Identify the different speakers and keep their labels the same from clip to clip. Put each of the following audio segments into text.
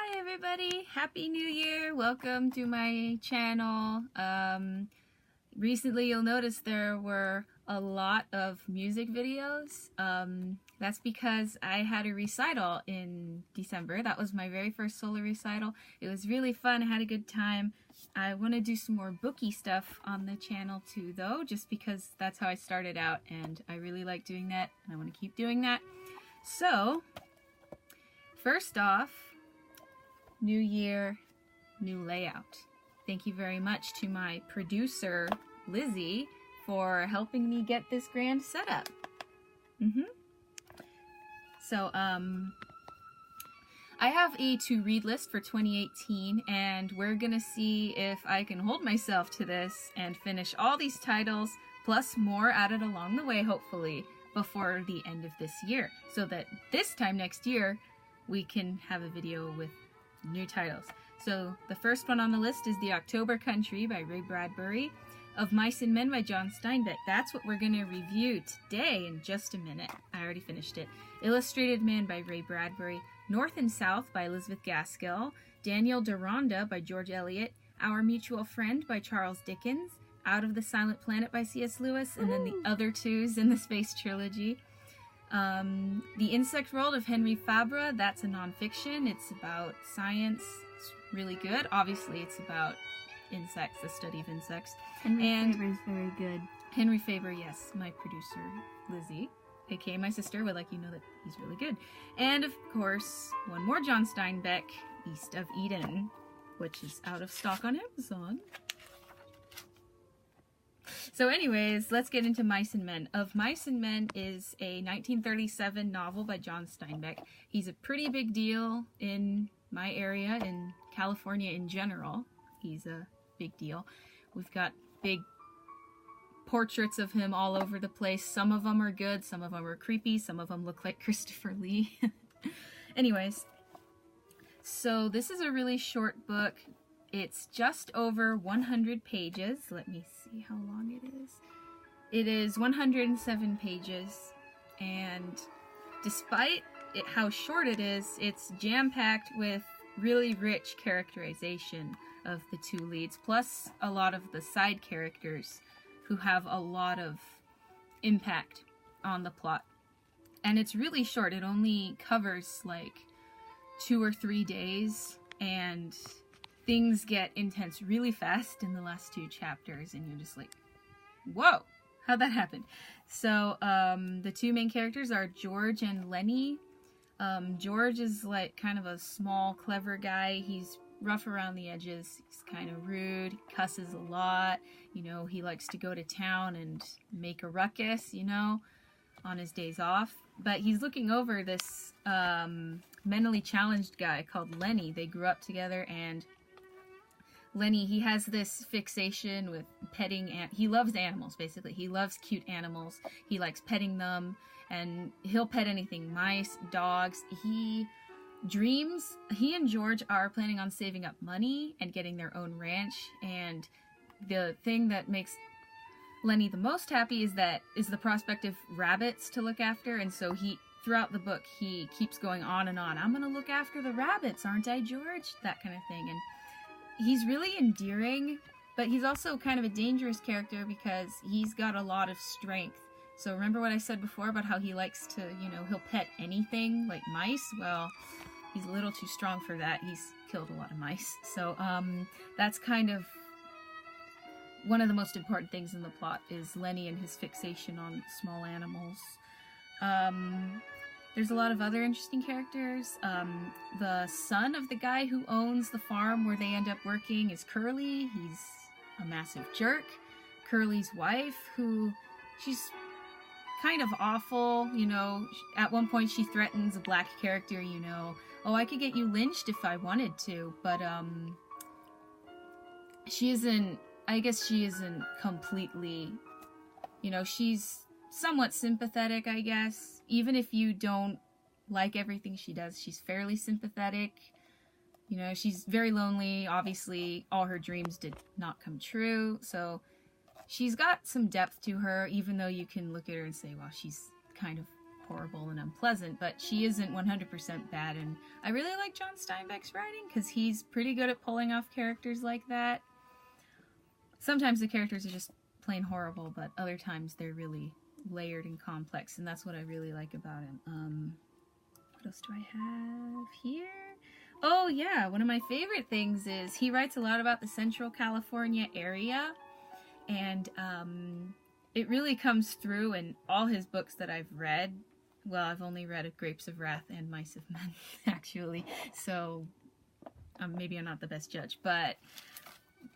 Speaker 1: Hi everybody! Happy New Year! Welcome to my channel. Recently you'll notice there were a lot of music videos. That's because I had a recital in December. That was my very first solo recital. It was really fun. I had a good time. I want to do some more booky stuff on the channel too though, just because that's how I started out and I really like doing that and I want to keep doing that. So, first off, new year, new layout. Thank you very much to my producer, Lizzie, for helping me get this grand setup. So, I have a to-read list for 2018, and we're gonna see if I can hold myself to this and finish all these titles, plus more added along the way, hopefully, before the end of this year, so that this time next year, we can have a video with new titles. So the first one on the list is The October Country by Ray Bradbury, Of Mice and Men by John Steinbeck. That's what we're going to review today in just a minute. I already finished it. Illustrated Man by Ray Bradbury, North and South by Elizabeth Gaskell, Daniel Deronda by George Eliot, Our Mutual Friend by Charles Dickens, Out of the Silent Planet by C.S. Lewis, and then the other twos in the Space Trilogy. The Insect World of Henry Fabre, that's a nonfiction. It's about science. It's really good. Obviously, it's about insects, the study of insects.
Speaker 2: Henry Fabre is very good.
Speaker 1: Henry Fabre, yes, my producer, Lizzie, aka my sister, would like you to know that he's really good. And, of course, one more John Steinbeck, East of Eden, which is out of stock on Amazon. So anyways, let's get into Mice and Men. Of Mice and Men is a 1937 novel by John Steinbeck. He's a pretty big deal in my area, in California in general. He's a big deal. We've got big portraits of him all over the place. Some of them are good, some of them are creepy, some of them look like Christopher Lee. Anyways, so this is a really short book. It's just over 100 pages. Let me see how long it is. It is 107 pages, and despite how short it is, it's jam-packed with really rich characterization of the two leads, plus a lot of the side characters who have a lot of impact on the plot. And it's really short. It only covers like 2 or 3 days, and things get intense really fast in the last 2 chapters, and you're just like, whoa, how'd that happen? So, the 2 main characters are George and Lenny. George is like kind of a small, clever guy. He's rough around the edges. He's kind of rude, cusses a lot. You know, he likes to go to town and make a ruckus, you know, on his days off. But he's looking over this mentally challenged guy called Lenny. They grew up together, and Lenny, he has this fixation with petting, and he loves animals, basically. He loves cute animals. He likes petting them, and he'll pet anything, mice, dogs. He and George are planning on saving up money and getting their own ranch, and the thing that makes Lenny the most happy is the prospect of rabbits to look after, and so throughout the book, he keeps going on and on. I'm gonna look after the rabbits, aren't I, George? That kind of thing. And he's really endearing, but he's also kind of a dangerous character because he's got a lot of strength. So remember what I said before about how he likes to, you know, he'll pet anything, like mice? Well, he's a little too strong for that. He's killed a lot of mice. So that's kind of one of the most important things in the plot, is Lenny and his fixation on small animals. There's a lot of other interesting characters. The son of the guy who owns the farm where they end up working is Curly. He's a massive jerk. Curly's wife, she's kind of awful, you know. At one point she threatens a black character, you know. Oh, I could get you lynched if I wanted to, but I guess she isn't completely, you know, she's somewhat sympathetic, I guess. Even if you don't like everything she does, she's fairly sympathetic. You know, she's very lonely. Obviously, all her dreams did not come true. So she's got some depth to her, even though you can look at her and say, well, she's kind of horrible and unpleasant, but she isn't 100% bad, and I really like John Steinbeck's writing because he's pretty good at pulling off characters like that. Sometimes the characters are just plain horrible, but other times they're really layered and complex, and that's what I really like about him. What else do I have here? Oh yeah, one of my favorite things is he writes a lot about the Central California area, and it really comes through in all his books that I've read. Well, I've only read Grapes of Wrath and Mice of Men, actually, so maybe I'm not the best judge, but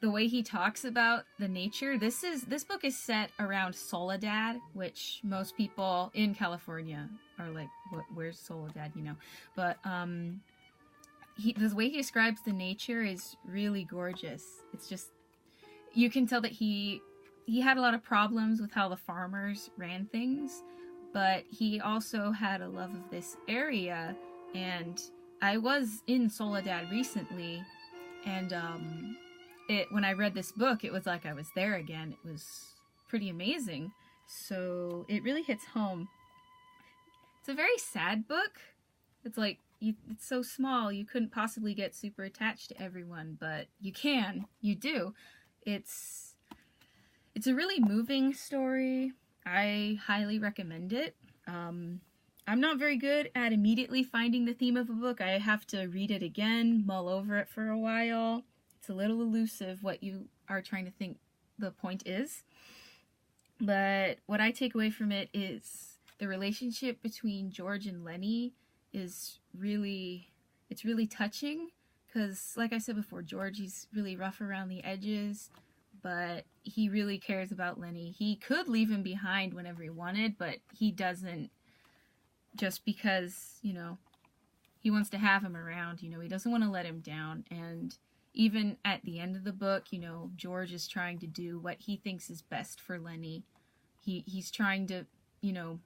Speaker 1: the way he talks about the nature, this book is set around Soledad, which most people in California are like, where's Soledad, you know? But the way he describes the nature is really gorgeous. It's just, you can tell that he had a lot of problems with how the farmers ran things, but he also had a love of this area. And I was in Soledad recently, and when I read this book, it was like I was there again. It was pretty amazing. So it really hits home. It's a very sad book. It's like, it's so small, you couldn't possibly get super attached to everyone, but you can. You do. It's a really moving story. I highly recommend it. I'm not very good at immediately finding the theme of a book. I have to read it again, mull over it for a while. It's a little elusive what you are trying to think the point is. But what I take away from it is the relationship between George and Lenny is really touching. Because, like I said before, George, he's really rough around the edges, but he really cares about Lenny. He could leave him behind whenever he wanted, but he doesn't, just because, you know, he wants to have him around. You know, he doesn't want to let him down. And even at the end of the book, you know, George is trying to do what he thinks is best for Lenny. He's trying to, you know,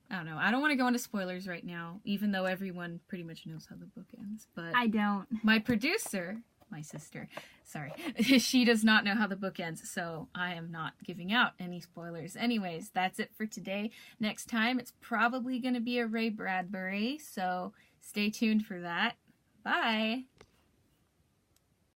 Speaker 1: I don't know. I don't want to go into spoilers right now, even though everyone pretty much knows how the book ends. But
Speaker 2: I don't.
Speaker 1: My producer, my sister, sorry, she does not know how the book ends, so I am not giving out any spoilers. Anyways, that's it for today. Next time, it's probably going to be a Ray Bradbury, so stay tuned for that. Bye!